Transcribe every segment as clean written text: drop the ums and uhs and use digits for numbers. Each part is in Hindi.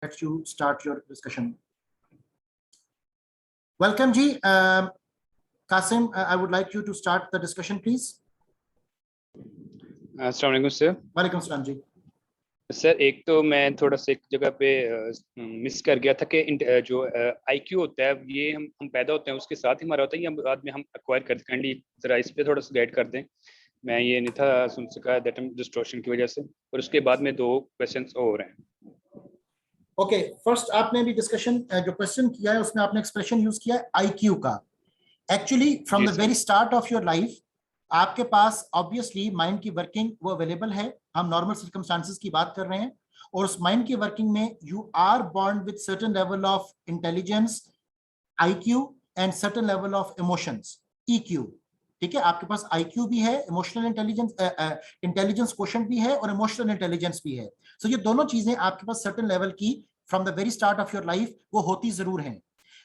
let you start your discussion. Welcome ji. Qasim, I would like you to start the discussion, please. अस्सलाम वालेकुम सर। वालेकुम सलाम जी। सर एक तो मैं थोड़ा सा एक जगह पे मिस कर गया था कि जो आईक्यू होता है ये हम पैदा होते हैं उसके साथ ही हमारा होता है या बाद में हम एक्वायर करते हैं। जरा इस पे थोड़ा सा गाइड कर दें। मैं ये नहीं था सुन सका दैट डिस्टॉर्शन की वजह से, और उसके बाद में दो क्वेश्चंस और हैं। ओके, फर्स्ट आपने भी डिस्कशन जो क्वेश्चन किया है उसमें आपने एक्सप्रेशन यूज किया है आईक्यू का। Actually from the very start of your life आपके पास ऑब्वियसली माइंड की वर्किंग वो अवेलेबल है। हम नॉर्मल सर्कमस्टांसेस की बात कर रहे हैं और उस माइंड की वर्किंग में you are born with certain level of intelligence IQ and certain level of emotions EQ. ठीक है, आपके पास आईक्यू भी है, इमोशनल इंटेलिजेंस क्वोशंट भी है और इमोशनल इंटेलिजेंस भी है। सो ये दोनों चीजें आपके पास सर्टेन लेवल की from the very start of your life वो होती जरूर हैं।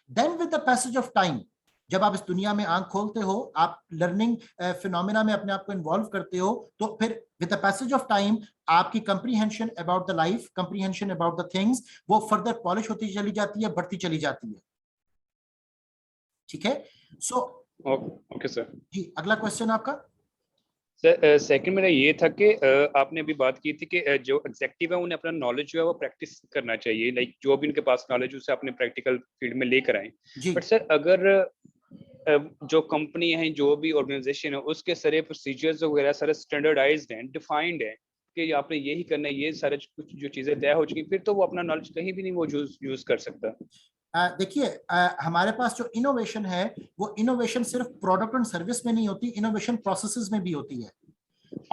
Then with the passage of time जब आप इस दुनिया में आंख खोलते हो, आप लर्निंग फिनोमेना में अपने आप को इन्वॉल्व करते हो, तो फिर with the passage of time आपकी comprehension about the life, comprehension about the things वो फर्दर पॉलिश होती चली जाती है, बढ़ती चली जाती है। ठीक है, सो ओके सर जी, अगला क्वेश्चन आपका। सर सेकंड मेरा ये था कि आपने अभी बात की थी कि जो एग्जेक्टिव है उन्हें अपना नॉलेज जो है वो प्रैक्टिस करना चाहिए, लाइक जो भी उनके पास नॉलेज उसे अपने प्रैक्टिकल फील्ड में लेकर आए। बट सर अगर जो कंपनी है, जो भी ऑर्गेनाइजेशन है, उसके सारे प्रोसीजर्स वगैरह सारे स्टैंडर्डाइज्ड हैं, डिफाइंड है कि आपने यही करना है, ये सारे कुछ जो चीजें तय हो चुकी, फिर तो वो अपना नॉलेज कहीं भी नहीं वो यूज कर सकता। देखिए हमारे पास जो इनोवेशन है वो इनोवेशन सिर्फ प्रोडक्ट एंड सर्विस में नहीं होती, इनोवेशन प्रोसेसेस में भी होती है।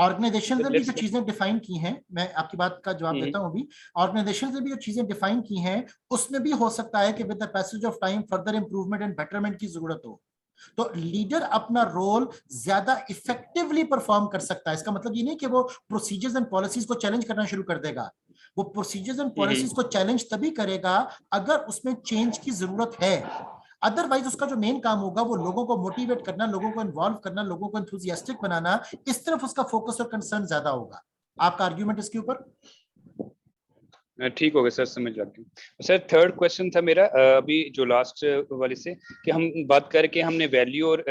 ऑर्गेनाइजेशन ने भी जो चीजें डिफाइन की हैं, मैं आपकी बात का जवाब देता हूं अभी, ऑर्गेनाइजेशन ने भी जो चीजें डिफाइन की हैं उसमें भी हो सकता है कि with the passage of time further improvement and betterment की जरूरत हो। तो लीडर अपना रोल ज्यादा इफेक्टिवली परफॉर्म कर सकता है। इसका मतलब ये नहीं कि वो प्रोसीजर्स एंड पॉलिसीज को चैलेंज करना शुरू कर देगा। वो प्रोसीजर्स एंड पॉलिसीज को चैलेंज तभी करेगा अगर उसमें चेंज की जरूरत है। अदरवाइज उसका जो मेन काम होगा वो लोगों को मोटिवेट करना, लोगों को इन्वॉल्व करना, लोगों को एंथुसियास्टिक बनाना, इस तरफ उसका फोकस और कंसर्न ज्यादा होगा। आपका आर्ग्यूमेंट इसके ऊपर? ठीक हो गया सर, समझ जाती हूँ। सर थर्ड क्वेश्चन था मेरा अभी जो लास्ट वाले से, कि हम बात करके हमने वैल्यू और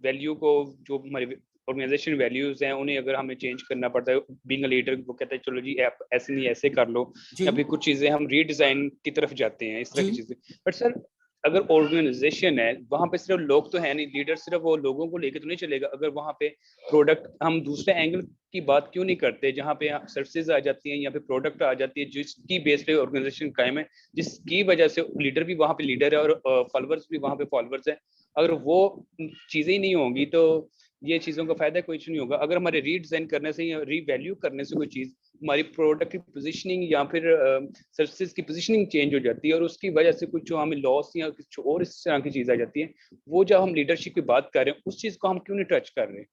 वैल्यू को, जो हमारे ऑर्गेनाइजेशन वैल्यूज हैं उन्हें अगर हमें चेंज करना पड़ता है, बीइंग अ लीडर वो कहता है चलो जी आप ऐसे नहीं ऐसे कर लो, या फिर कुछ चीजें हम रीडिजाइन की तरफ जाते हैं, इस तरह की चीजें। बट सर अगर ऑर्गेनाइजेशन है वहां पे सिर्फ लोग तो है नहीं, लीडर सिर्फ वो लोगों को लेकर तो नहीं चलेगा। अगर वहां पे प्रोडक्ट, हम दूसरे एंगल की बात क्यों नहीं करते जहां पे सर्विसेज आ जाती हैं या फिर प्रोडक्ट आ जाती है जिसकी बेस पे ऑर्गेनाइजेशन कायम है, जिसकी वजह से लीडर भी वहां पे लीडर है और फॉलोअर्स भी वहां पे फॉलोअर्स है। अगर वो चीजें ही नहीं होंगी तो ये चीजों का फायदा कुछ नहीं होगा। अगर हमारे रीडिजाइन करने से या रीवैल्यू करने से कोई चीज, हमारी प्रोडक्ट की पोजीशनिंग या फिर सर्विसेज की पोजीशनिंग चेंज हो जाती है और उसकी वजह से कुछ जो हमें लॉस या कुछ और इस तरह की चीज आ जाती है, वो जब हम लीडरशिप की बात कर रहे हैं उस चीज को हम क्यों नहीं टच कर रहे हैं?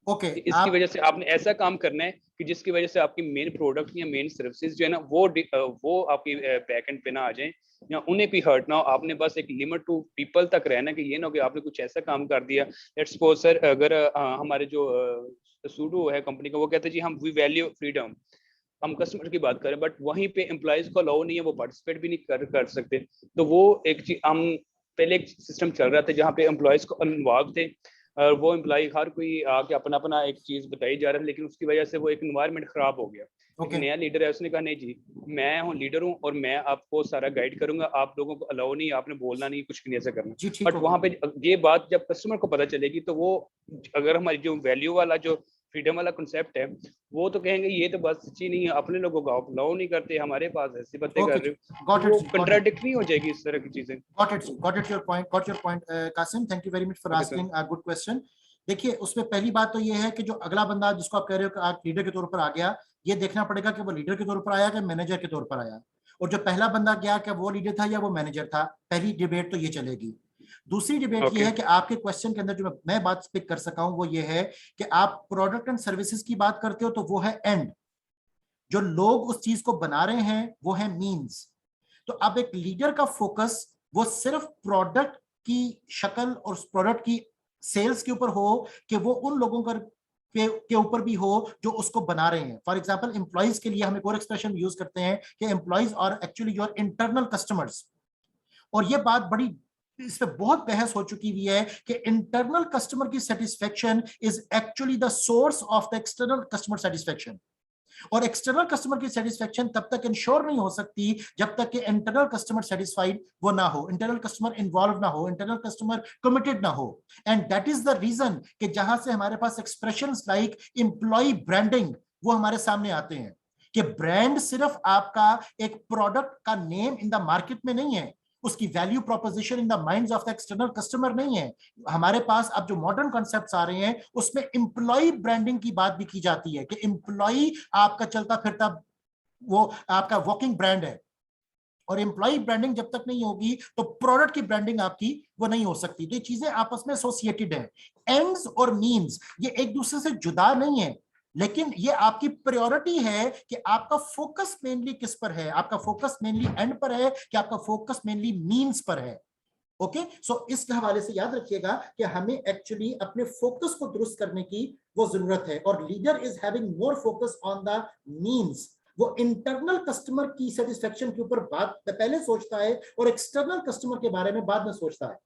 इसकी वजह से आपने ऐसा काम करना है कि जिसकी वजह से आपकी मेन प्रोडक्ट या मेन सर्विसेज जो है ना वो आपकी बैक एंड पे ना आ जाए या उन्हें भी हर्ट ना हो। आपने बस एक लिमिट टू पीपल तक रहना, कि ये ना हो कि आपने कुछ ऐसा काम कर दिया। लेट्स सपोज सर अगर हमारे जो सूडो है कंपनी का, वो कहते हैं जी हम वी वैल्यू फ्रीडम, हम कस्टमर की बात करें, बट वहीं पे एम्प्लॉयज को अलाउ नहीं है, वो पार्टिसिपेट भी नहीं कर सकते। तो वो एक चीज हम पहले एक सिस्टम चल रहा था जहाँ पे एम्प्लॉयज को इन्वॉल्व थे, और वो एम्प्लॉय हर कोई आके अपना अपना एक चीज बताई जा रहा है, लेकिन उसकी वजह से वो एक एनवायरनमेंट खराब हो गया। एक नया लीडर है, उसने कहा नहीं जी मैं हूँ लीडर हूँ और मैं आपको सारा गाइड करूंगा, आप लोगों को अलाउ नहीं, आपने बोलना नहीं, कुछ नहीं ऐसा करना। बट वहां पे ये बात जब कस्टमर को पता चलेगी तो वो, अगर हमारी जो वैल्यू वाला जो फ्रीडम वाला कंसेप्ट है, वो तो कहेंगे ये तो बस सच्ची नहीं है, अपने लोगों को आप अलाउ नहीं करते, हमारे पास ऐसी बातें कर रहे हो, वो कंट्राडिक्टरी हो जाएगी इस तरह की चीजें। got your point Qasim, thank you very much for asking a good question. देखिए उसमें पहली बात तो ये है कि जो अगला बंदा जिसको आप कह रहे हो कि आप लीडर के तौर पर आ गया, ये देखना पड़ेगा कि वो लीडर के तौर पर आया कि मैनेजर के तौर पर आया, और जो पहला बंदा गया क्या वो लीडर था या वो मैनेजर था। पहली डिबेट तो ये चलेगी। दूसरी डिबेट ये है कि आपके क्वेश्चन के अंदर जो मैं बात स्पीक कर सका हूं वो ये है कि आप प्रोडक्ट एंड सर्विसेज की बात करते हो तो वो है एंड, जो लोग उस चीज को बना रहे हैं वो है मीन्स। तो अब एक लीडर का फोकस वो सिर्फ प्रोडक्ट की शक्ल और उस प्रोडक्ट की सेल्स के ऊपर हो कि वो उन लोगों के ऊपर भी हो जो उसको बना रहे हैं। फॉर एग्जांपल एम्प्लॉइज के लिए हम एक और एक्सप्रेशन यूज करते हैं कि एम्प्लॉइज और एक्चुअली योर इंटरनल कस्टमर्स, और ये बात बड़ी, इस पे बहुत बहस हो चुकी हुई है कि इंटरनल कस्टमर की satisfaction is actually the source of the external customer satisfaction, और एक्सटर्नल कस्टमर की सेटिस्फेक्शन तब तक इंश्योर नहीं हो सकती जब तक कि इंटरनल कस्टमर सेटिस्फाइड वो ना हो, इंटरनल कस्टमर इन्वॉल्व ना हो, इंटरनल कस्टमर कमिटेड ना हो। And that is the reason कि जहां से हमारे पास एक्सप्रेशंस लाइक एम्प्लॉय ब्रांडिंग वो हमारे सामने आते हैं, कि ब्रांड सिर्फ आपका एक प्रोडक्ट का नेम इन द मार्केट में नहीं है, उसकी value proposition in the minds of the external customer नहीं है। हमारे पास अब जो मॉडर्न कॉन्सेप्ट्स आ रहे हैं उसमें एम्प्लॉय ब्रांडिंग की बात भी की जाती है कि एम्प्लॉय आपका चलता फिरता वो आपका वॉकिंग ब्रांड है, और एम्प्लॉय ब्रांडिंग जब तक नहीं होगी तो प्रोडक्ट की ब्रांडिंग आपकी वो नहीं हो सकती। तो ये चीजें आपस में एसोसिएटेड है। एंड्स और मीन्स ये एक दूसरे से जुदा नहीं है, लेकिन ये आपकी प्रायोरिटी है कि आपका फोकस मेनली किस पर है, आपका फोकस मेनली एंड पर है कि आपका फोकस मेनली मीन्स पर है। ओके, सो इस हवाले से याद रखिएगा कि हमें एक्चुअली अपने फोकस को दुरुस्त करने की वो जरूरत है, और leader is having more focus on the means. वो इंटरनल कस्टमर की सेटिस्फेक्शन के ऊपर बात पहले सोचता है और एक्सटर्नल कस्टमर के बारे में बाद में सोचता है।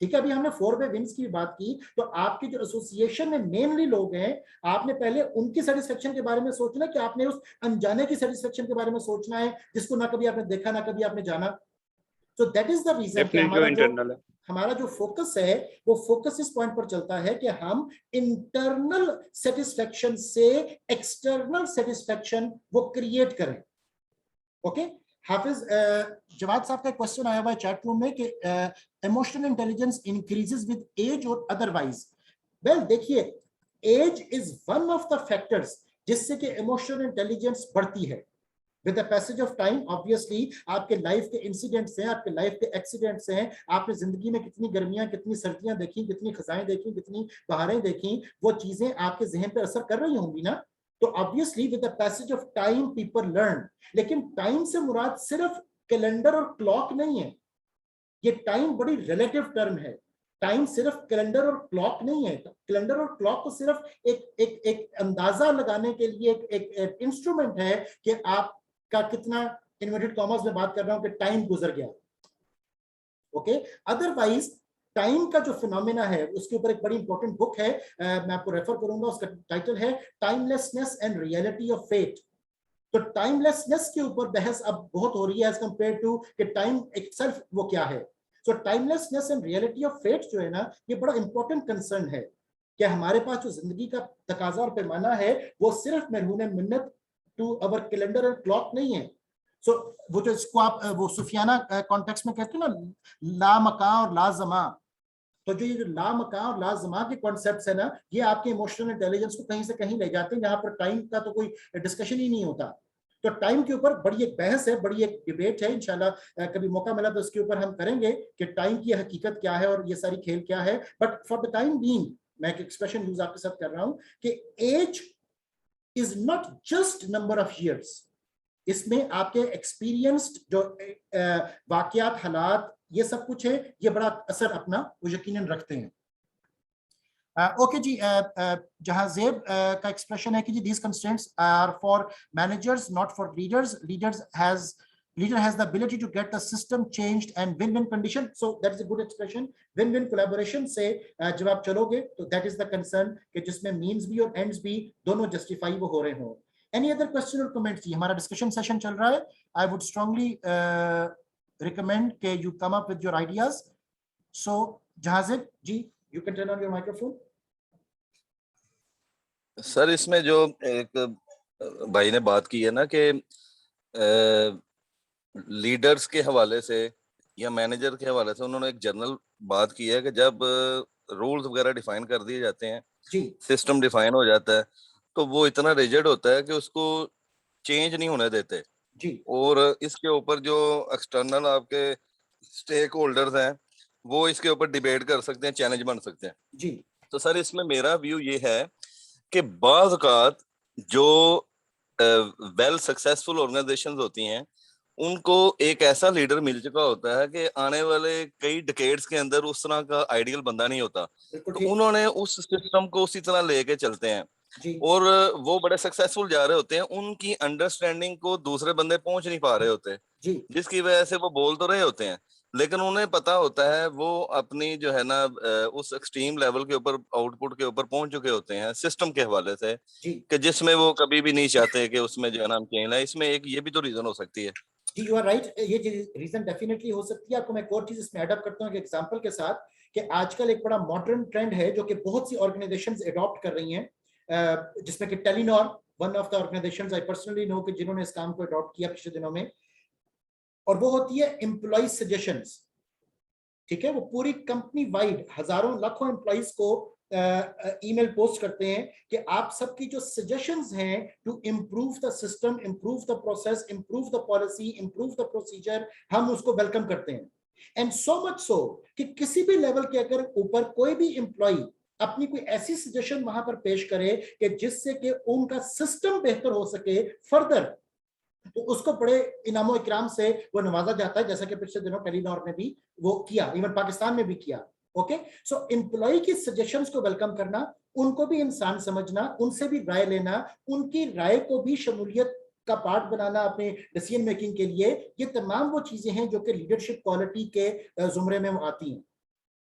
ठीक है, अभी हमने 4 विंस की बात की, तो आपके जो एसोसिएशन में मेनली लोग हैं, आपने पहले उनकी सेटिस्फेक्शन के बारे में सोचना कि आपने उस अनजाने की सेटिस्फेक्शन के बारे में सोचना है जिसको ना कभी आपने देखा ना कभी आपने जाना। So that is the reason कि हमारा जो फोकस है वो फोकस इस पॉइंट पर चलता है कि हम इंटरनल सेटिस्फेक्शन से एक्सटर्नल सेटिस्फेक्शन वो क्रिएट करें। ओके, हाफिज जवाद साहब का क्वेश्चन आया हुआ है चैट रूम में कि emotional intelligence increases with age और अदरवाइज। वेल देखिए, age is one of the factors जिससे कि इमोशनल इंटेलिजेंस बढ़ती है। With the passage of time, obviously, आपके लाइफ के इंसिडेंट्स हैं, आपके लाइफ के एक्सीडेंट्स हैं, आपने जिंदगी में कितनी गर्मियां, कितनी सर्दियां देखी, कितनी खजाएं देखी, कितनी बहारें देखी, वो चीजें आपके जहन पे असर कर रही होंगी ना। तो obviously with the passage of time people learn. लेकिन टाइम से मुराद सिर्फ कैलेंडर और क्लॉक नहीं है, ये टाइम बड़ी रिलेटिव टर्म है। टाइम सिर्फ कैलेंडर और क्लॉक नहीं है। कैलेंडर और क्लॉक को सिर्फ एक अंदाजा लगाने के लिए एक इंस्ट्रूमेंट है कि आप का कितना, इन्वर्टेड कॉमर्स में बात कर रहा हूं कि टाइम गुजर गया। ओके, अदरवाइज टाइम का जो फिनोमेना है उसके ऊपर एक बड़ी इंपॉर्टेंट बुक है, मैं आपको रेफर करूंगा, उसका टाइटल है timelessness and reality of fate. तो टाइमलेसनेस के ऊपर बहस अब बहुत हो रही है एज कंपेयर टू कि टाइम इटसेल्फ वो क्या है। So timelessness and reality of fate जो है ना, ये बड़ा इंपॉर्टेंट कंसर्न है कि हमारे पास जो जिंदगी का तकाजा और पैमाना है वो सिर्फ मरहून मिन्नत to our calendar and clock नहीं है। सो वो जो इसको आप वो सुफियाना कॉन्टेक्स्ट में कहते हैं ना, ला मका और ला जमा, तो जो ये जो ला मका और ला जमा के कॉन्सेप्ट्स है ना, ये आपके इमोशनल इंटेलिजेंस को कहीं से कहीं ले जाते हैं, जहां पर टाइम का तो कोई डिस्कशन ही नहीं होता। तो टाइम के ऊपर बड़ी एक बहस है, बड़ी एक डिबेट है। इंशाल्लाह कभी मौका मिला तो उसके ऊपर हम करेंगे कि टाइम की हकीकत क्या है और ये सारी खेल क्या है। But for the time being मैं एक एक्सप्रेशन यूज आपके साथ कर रहा हूं कि as is not just number of years, इसमें आपके एक्सपीरियंस्ड जो वाकयात, हालात, ये सब कुछ है, ये बड़ा असर अपना वो यकीनन रखते हैं। ओके जी, जहां जेब का एक्सप्रेशन है कि जी these constraints are for managers not for leaders, leader has the ability to get the system changed and win-win condition, so that is a good expression, win-win collaboration से जब आप चलोगे तो that is the concern कि जिसमें means भी और ends भी दोनों justify वो हो रहे हो। Any other question or comments? जी हमारा discussion session चल रहा है। I would strongly recommend कि you come up with your ideas. So Jahazib ji, you can turn on your microphone. Sir इसमें जो एक भाई ने बात की है ना कि लीडर्स के हवाले से या मैनेजर के हवाले से उन्होंने एक जनरल बात की है कि जब रूल्स वगैरह डिफाइन कर दिए जाते हैं, सिस्टम डिफाइन हो जाता है, तो वो इतना रिजिड होता है कि उसको चेंज नहीं होने देते जी। और इसके ऊपर जो एक्सटर्नल आपके स्टेक होल्डर्स हैं वो इसके ऊपर डिबेट कर सकते हैं, चैलेंज बन सकते हैं जी। तो सर इसमें मेरा व्यू ये है कि बाज़ औक़ात जो वेल सक्सेसफुल ऑर्गेनाइजेशंस होती हैं उनको एक ऐसा लीडर मिल चुका होता है कि आने वाले कई डिकेड्स के अंदर उस तरह का आइडियल बंदा नहीं होता, तो उन्होंने उस सिस्टम को उसी तरह लेके चलते हैं और वो बड़े सक्सेसफुल जा रहे होते हैं। उनकी अंडरस्टैंडिंग को दूसरे बंदे पहुंच नहीं पा रहे होते, जिसकी वजह से वो बोल तो रहे होते हैं लेकिन उन्हें पता होता है वो अपनी जो है ना उस एक्सट्रीम लेवल के ऊपर, आउटपुट के ऊपर पहुंच चुके होते हैं सिस्टम के हवाले से, कि जिसमें वो कभी भी नहीं चाहते कि उसमें जो है ना चेंज है। इसमें एक ये भी तो रीजन हो सकती है। जी, यू आर राइट, ये रीजन डेफिनेटली हो सकती है। आपको मैं एक और चीज इसमें एडअप करता हूँ एक एग्जांपल के साथ, कि आजकल एक बड़ा मॉडर्न ट्रेंड है जो कि बहुत सी ऑर्गेनाइजेशंस अडॉप्ट कर रही हैं, जिसमें कि Telenor one of the organisations I personally know कि जिन्होंने इस काम को अडॉप्ट किया पिछले दिनों में, और वो होती है एम्प्लॉय सजेशंस। ठीक है, वो पूरी कंपनी वाइड हजारों लाखों एम्प्लॉइज को ईमेल पोस्ट करते हैं कि आप सबकी जो सजेशंस हैं to improve the system, improve the process, improve the policy, improve the procedure, हम उसको वेलकम करते हैं। एंड सो मच सो कि किसी भी लेवल के अगर ऊपर कोई भी एम्प्लॉय अपनी कोई ऐसी सजेशन वहां पर पेश करे कि जिससे कि उनका सिस्टम बेहतर हो सके फर्दर, तो उसको बड़े इनामो इकराम से वो नवाजा जाता है, जैसा कि पिछले दिनों टेलीनॉर ने भी वो किया, इवन पाकिस्तान में भी किया। ओके, सो एम्प्लॉय की सजेशंस को वेलकम करना, उनको भी इंसान समझना, उनसे भी राय लेना, उनकी राय को भी शमूलियत का पार्ट बनाना अपने डिसीजन मेकिंग के लिए, ये तमाम वो चीजें हैं जो कि लीडरशिप क्वालिटी के जुमरे में आती हैं।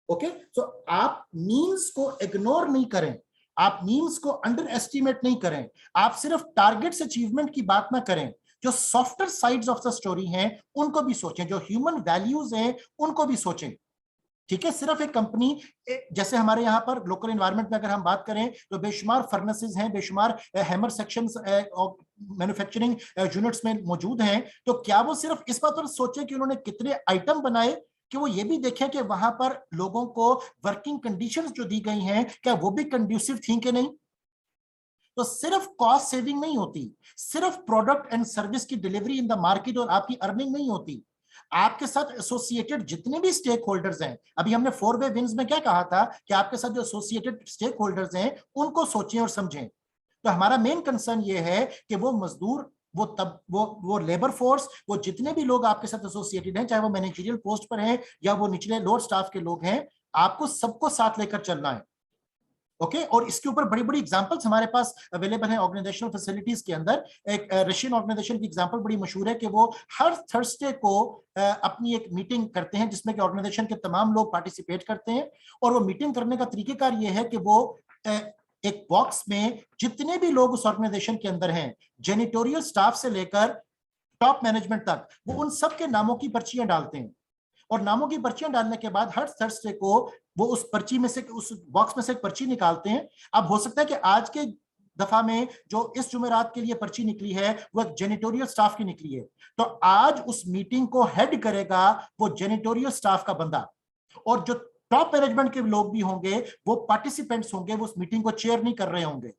ओके, सो आप मीन्स को इग्नोर नहीं करें, आप मीन्स को अंडर एस्टिमेट नहीं करें, आप सिर्फ टारगेट्स अचीवमेंट की बात ना करें, जो software sides of the story हैं उनको भी सोचें, जो ह्यूमन वैल्यूज हैं उनको भी सोचें। ठीक है, सिर्फ एक कंपनी, जैसे हमारे यहाँ पर लोकल एनवायरनमेंट में अगर हम बात करें तो बेशुमार फर्नेसेस हैं, बेशुमार हैमर सेक्शंस मैन्युफैक्चरिंग यूनिट्स में मौजूद हैं, तो क्या वो सिर्फ इस बात पर सोचे कि उन्होंने कितने आइटम बनाए, कि वो ये भी देखें कि वहां पर लोगों को वर्किंग कंडीशंस जो दी गई हैं क्या वो भी कंड्यूसिव थी कि नहीं। तो सिर्फ कॉस्ट सेविंग नहीं होती, सिर्फ प्रोडक्ट एंड सर्विस की डिलीवरी इन द मार्केट और आपकी अर्निंग नहीं होती, आपके साथ एसोसिएटेड जितने भी स्टेक होल्डर्स हैं। अभी हमने 4-वे विंस में क्या कहा था कि आपके साथ जो एसोसिएटेड स्टेक होल्डर्स हैं उनको सोचें और समझें। तो हमारा मेन कंसर्न ये है कि वो मजदूर, वो लेबर फोर्स, वो जितने भी लोग आपके साथ एसोसिएटेड हैं, चाहे वो मैनेजरियल पोस्ट पर हैं या वो निचले लोअर स्टाफ के लोग हैं, आपको सबको साथ लेकर चलना है। ओके, और इसके ऊपर बड़ी बड़ी एग्जांपल्स हमारे पास अवेलेबल है ऑर्गेनाइजेशनल फैसिलिटीज के अंदर। एक रशियन ऑर्गेनाइजेशन की एग्जांपल बड़ी मशहूर है कि वो हर थर्सडे को अपनी एक मीटिंग करते हैं जिसमें कि ऑर्गेनाइजेशन के तमाम लोग पार्टिसिपेट करते हैं, और वो मीटिंग करने का तरीकेकार ये है कि वो एक बॉक्स में जितने भी लोग उस ऑर्गेनाइजेशन के अंदर हैं, जेनिटोरियल स्टाफ से लेकर टॉप मैनेजमेंट तक, वो उन सब के नामों की पर्चियां डालते हैं, और नामों की पर्चियां डालने के बाद हर थर्सडे को वो उस पर्ची में से, उस बॉक्स में से एक पर्ची निकालते हैं। अब हो सकता है कि आज के दफा में जो इस जुमेरात के लिए पर्ची निकली है वो एक जेनिटोरियल स्टाफ की निकली है, तो आज उस मीटिंग को हेड करेगा वो जेनिटोरियल स्टाफ का बंदा, और जो टॉप मैनेजमेंट के लोग भी होंगे वो पार्टिसिपेंट्स होंगे, वो उस मीटिंग को चेयर नहीं कर रहे होंगे,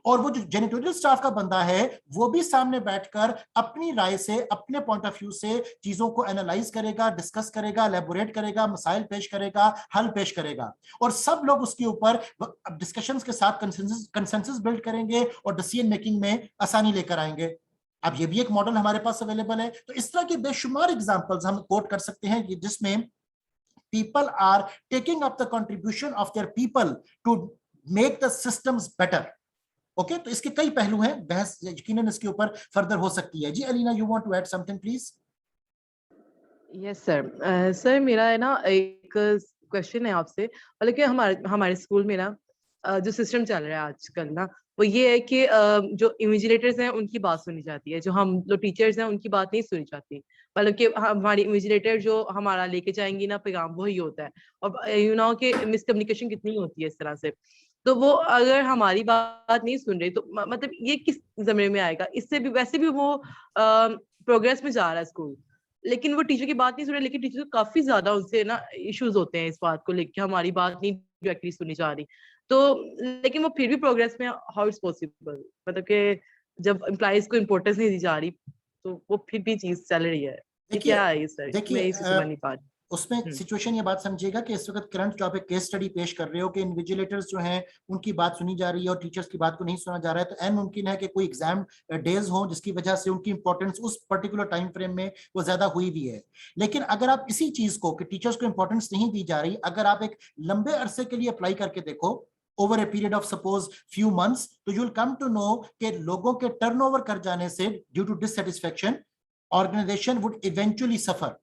और वो जो जेनिटोरियल स्टाफ का बंदा है वो भी सामने बैठकर अपनी राय से, अपने पॉइंट ऑफ व्यू से चीजों को एनालाइज करेगा, डिस्कस करेगा, एलैबोरेट करेगा, मसाइल पेश करेगा, हल पेश करेगा, और सब लोग उसके ऊपर डिस्कशंस के साथ कंसेंसस बिल्ड करेंगे और डिसीजन मेकिंग में आसानी लेकर आएंगे। अब ये भी एक मॉडल हमारे पास अवेलेबल है। तो इस तरह के बेशुमार एग्जांपल्स हम कोट कर सकते हैं जिसमें people are taking up the contribution of their people to make the systems better. Okay, तो इसके कई पहलू हैं, बहस यकीनन इसके ऊपर फर्दर हो सकती है। जी Alina, you want to add something please? Yes sir. Sir मेरा है ना एक क्वेश्चन है आपसे, मतलब कि हमारे स्कूल में ना जो सिस्टम चल रहा है आजकल ना, वो ये है कि जो इन्विजिलेटर्स हैं उनकी बात सुनी जाती है, जो हम जो टीचर्स हैं उनकी बात नहीं सुनी जाती, मतलब कि हमारी इन्विजिलेटर जो हमारा लेके जाएंगी ना पैगाम वही होता है, और यू नो कि मिसकम्युनिकेशन कितनी होती है इस तरह से। तो वो अगर हमारी बात नहीं सुन रही तो मतलब ये किस जमाने में आएगा? इससे भी वैसे भी वो प्रोग्रेस में जा रहा है स्कूल, लेकिन वो टीचर की बात नहीं सुन रहे, लेकिन टीचर को काफी ज्यादा उनसे ना इश्यूज होते हैं इस बात को लेकर, हमारी बात नहीं डायरेक्टली सुनी जा रही, तो लेकिन वो फिर भी प्रोग्रेस में, हाउ इट्स पॉसिबल, मतलब कि जब एम्प्लॉइज को इम्पोर्टेंस नहीं दी जा रही तो वो फिर भी चीज चल रही है, क्या है सर? मैं इसे समझ नहीं पा रही। उसमें सिचुएशन ये बात समझिएगा कि इस वक्त करंट जो आप एक केस स्टडी पेश कर रहे हो कि इन्विजिलेटर्स जो हैं उनकी बात सुनी जा रही है और टीचर्स की बात को नहीं सुना जा रहा है, तो एन मुमकिन है कि कोई एग्जाम डेज हो जिसकी वजह से उनकी इंपॉर्टेंस उस पर्टिकुलर टाइम फ्रेम में वो ज्यादा हुई भी है। लेकिन अगर आप इसी चीज को कि टीचर्स को इंपॉर्टेंस नहीं दी जा रही, अगर आप एक लंबे अरसे के लिए अप्लाई करके देखो over a period of suppose few months, तो you will come to know कि लोगों के टर्नओवर कर जाने से due to dissatisfaction organization would eventually suffer.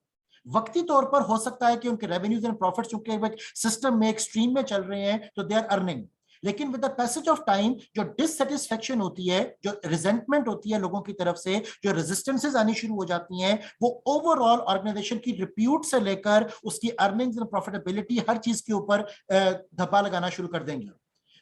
वक्ती तौर पर हो सकता है कि उनके रेवेन्यूज एंड प्रॉफिट्स चूंकि सिस्टम में एक स्ट्रीम में चल रहे हैं तो दे आर अर्निंग, लेकिन with the passage of time जो डिससैटिस्फैक्शन होती है, जो रिजेंटमेंट होती है लोगों की तरफ से, जो रेजिस्टेंसेस आनी शुरू हो जाती हैं, वो ओवरऑल ऑर्गेनाइजेशन की रिप्यूट से लेकर उसकी अर्निंग्स एंड प्रॉफिटेबिलिटी हर चीज के ऊपर धब्बा लगाना शुरू कर देंगे।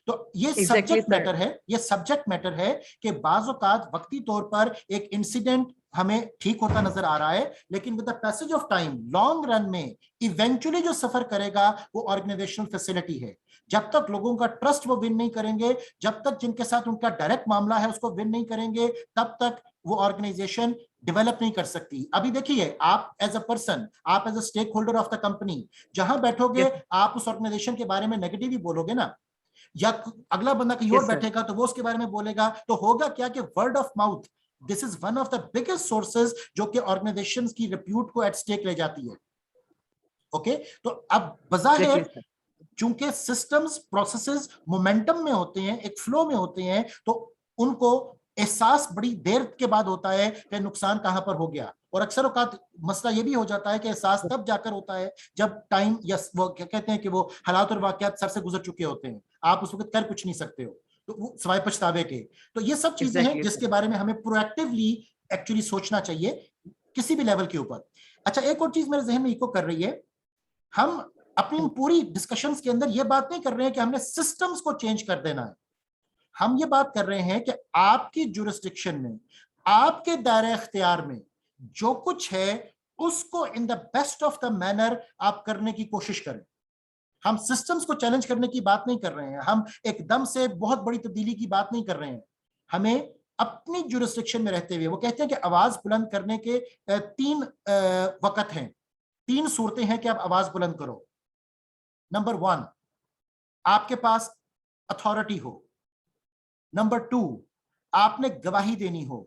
तो ये सब्जेक्ट मैटर है, ये सब्जेक्ट मैटर है कि बाज़ औक़ात वक्ती तौर पर एक इंसिडेंट हमें ठीक होता नजर आ रहा है, लेकिन with the passage of time long run में इवेंचुअली जो सफर करेगा वो ऑर्गेनाइजेशनल फैसिलिटी है। जब तक लोगों का ट्रस्ट वो विन नहीं करेंगे, जब तक जिनके साथ उनका डायरेक्ट मामला है उसको विन नहीं करेंगे, तब तक वो ऑर्गेनाइजेशन डेवलप नहीं कर सकती। अभी देखिए, आप एज अ पर्सन, आप as a stakeholder of the company जहां बैठोगे, आप उस ऑर्गेनाइजेशन के बारे में नेगेटिव ही बोलोगे ना, या अगला बंदा कहीं और बैठेगा तो वो उसके बारे में बोलेगा, तो होगा क्या कि word of mouth, this is one of the biggest sources जो कि ऑर्गेनाइजेशंस की रिप्यूट को एट स्टेक ले जाती है। ओके, तो अब बज़ाहिर चूंकि सिस्टम्स, प्रोसेसेस मोमेंटम में होते हैं, एक फ्लो में होते हैं, तो उनको एहसास बड़ी देर के बाद होता है कि नुकसान कहां पर हो गया। और अक्सर औकात मसला ये भी हो जाता है कि एहसास तब जाकर होता है जब टाइम या वो क्या कहते हैं कि वो हालात और वाकयात सर से गुजर चुके होते हैं, आप उस वक्त कर कुछ नहीं सकते हो, तो वो सिवाय पछतावे के। तो ये सब चीजें हैं जिसके बारे में हमें प्रोएक्टिवली एक्चुअली सोचना चाहिए किसी भी लेवल के ऊपर। अच्छा, एक और चीज मेरे जहन में इको कर रही है, हम अपनी पूरी डिस्कशंस के अंदर ये बात नहीं कर रहे हैं कि हमने सिस्टम्स को चेंज कर देना है, हम ये बात कर रहे हैं कि आपकी जुरिस्डिक्शन में, आपके दायरे इख्तियार में जो कुछ है उसको in the best of the manner आप करने की कोशिश करें। हम सिस्टम्स को चैलेंज करने की बात नहीं कर रहे हैं, हम एकदम से बहुत बड़ी तब्दीली की बात नहीं कर रहे हैं। हमें अपनी जुरिस्डिक्शन में रहते हुए, वो कहते हैं कि आवाज बुलंद करने के 3 वक्त हैं, 3 सूरतें हैं कि आप आवाज बुलंद करो। नंबर 1, आपके पास अथॉरिटी हो। नंबर 2, आपने गवाही देनी हो।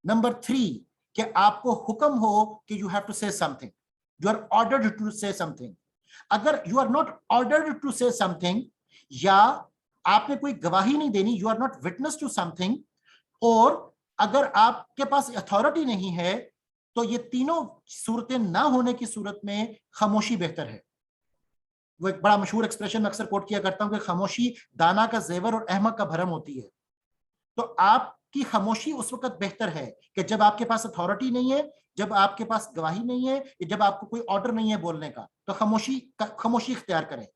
नंबर 3, कि आपको हुक्म हो कि you have to say something, you are ordered to say something. अगर you are not ordered to say something, या आपने कोई गवाही नहीं देनी, you are not witness to something, और अगर आपके पास अथॉरिटी नहीं है, तो ये तीनों सूरतें ना होने की सूरत में खामोशी बेहतर है। वो एक बड़ा मशहूर एक्सप्रेशन मैं अक्सर कोट किया करता हूं कि खामोशी दाना का जेवर और अहमक का भरम होती है। तो आपकी खामोशी उस वक्त बेहतर है कि जब आपके पास अथॉरिटी नहीं है, जब आपके पास गवाही नहीं है, जब आपको कोई ऑर्डर नहीं है बोलने का, तो खामोशी इख्तियार करें।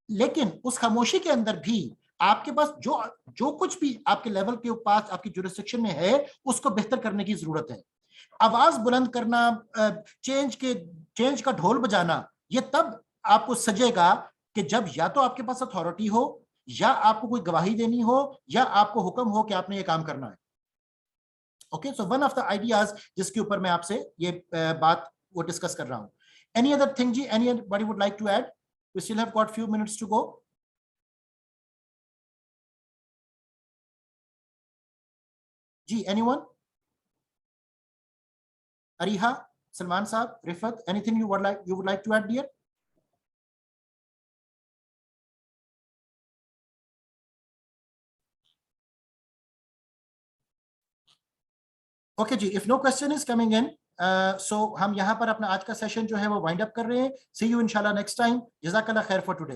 लेकिन उस खामोशी के अंदर भी आपके पास जो कुछ भी आपके लेवल के पास आपकी जुरिस्डिक्शन में है उसको बेहतर करने की जरूरत है। आवाज बुलंद करना, चेंज का ढोल बजाना, ये तब आपको सजेगा कि जब या तो आपके पास अथॉरिटी हो, या आपको कोई गवाही देनी हो, या आपको हुक्म हो कि आपने ये काम करना है। Okay, so one of the ideas जिसके ऊपर मैं आपसे ये बात वो डिस्कस कर रहा हूं। एनी अदर थिंग जी, anybody would like to add? We still have got few minutes to go. जी, एनीवन? अरीहा, सलमान साहब, Rifat, anything you would like to add, dear? Okay जी, if no question is coming in, so हम यहाँ पर अपना आज का सेशन जो है वो वाइंड अप कर रहे हैं। सी यू इंशाल्लाह नेक्स्ट टाइम। जज़ाकल्लाह खैर फॉर टुडे।